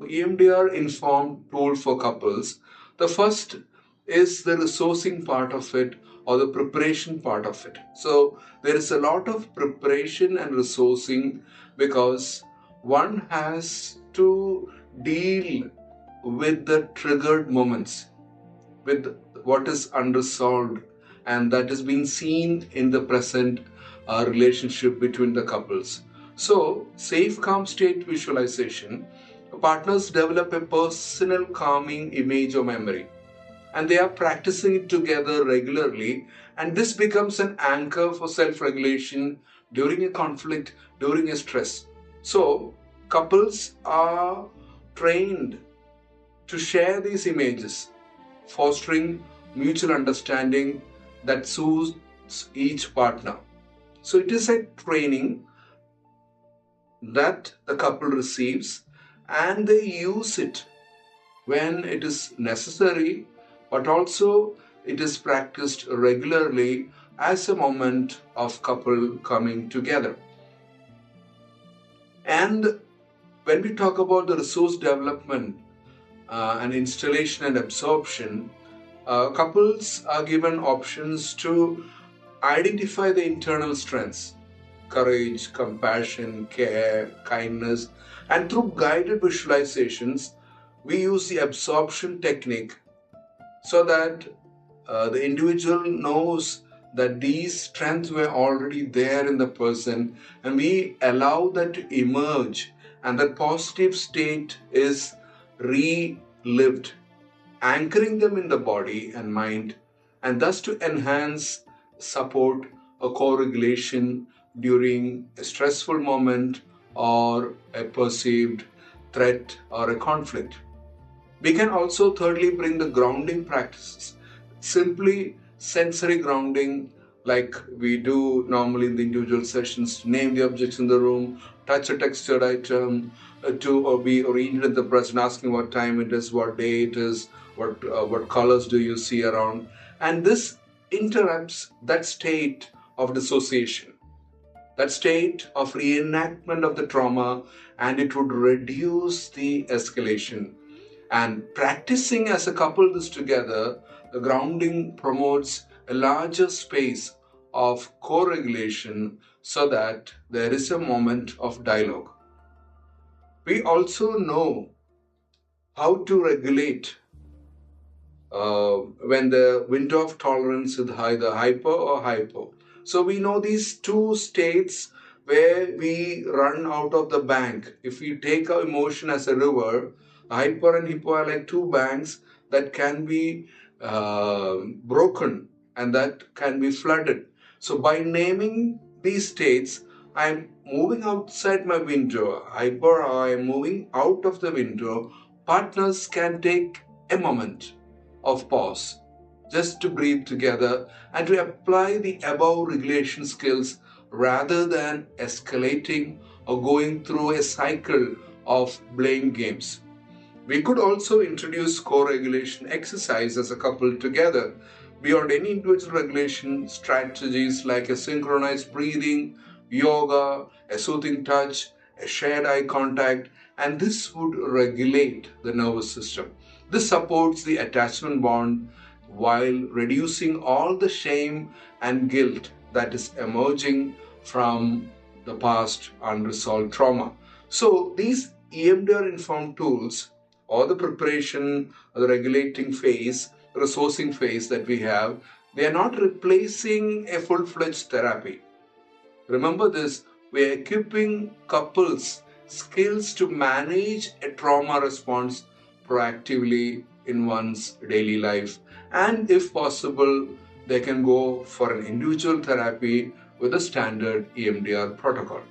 EMDR-informed tool for couples. The first is the resourcing part of it, or the preparation part of it. So there is a lot of preparation and resourcing, because one has to deal with the triggered moments, with what is unresolved, and that is being seen in the present relationship between the couples. So, safe calm state visualization, partners develop a personal calming image or memory, and they are practicing it together regularly, and this becomes an anchor for self-regulation during a conflict, during a stress. So, couples are trained to share these images, fostering mutual understanding that suits each partner. So it is a training that the couple receives, and they use it when it is necessary, but also it is practiced regularly as a moment of couple coming together. And when we talk about the resource development and installation and absorption, couples are given options to identify the internal strengths: courage, compassion, care, kindness, and through guided visualizations, we use the absorption technique so that the individual knows that these strengths were already there in the person, and we allow that to emerge, and that positive state is relived, anchoring them in the body and mind, and thus to enhance, support a co-regulation during a stressful moment or a perceived threat or a conflict. We can also thirdly bring the grounding practices, simply sensory grounding, like we do normally in the individual sessions: name the objects in the room, touch a textured item, to be oriented in the present, asking what time it is, what day it is, what colors do you see around. And this interrupts that state of dissociation, that state of reenactment of the trauma, and it would reduce the escalation. And practicing as a couple this together, the grounding promotes a larger space of co-regulation so that there is a moment of dialogue. We also know how to regulate when the window of tolerance is either hyper or hypo. So we know these two states where we run out of the bank. If we take our emotion as a river, hyper and hypo are like two banks that can be broken and that can be flooded. So by naming these states, I'm moving outside my window, hyper, or I'm moving out of the window. Partners can take a moment of pause just to breathe together and to apply the above regulation skills rather than escalating or going through a cycle of blame games. We could also introduce co-regulation exercise as a couple together. Beyond any individual regulation, strategies like a synchronized breathing, yoga, a soothing touch, a shared eye contact, and this would regulate the nervous system. This supports the attachment bond while reducing all the shame and guilt that is emerging from the past unresolved trauma. So these EMDR-informed tools, or the preparation, or the regulating phase, resourcing phase that we have, they are not replacing a full-fledged therapy. Remember this, we are equipping couples skills to manage a trauma response proactively in one's daily life, and if possible, they can go for an individual therapy with a standard EMDR protocol.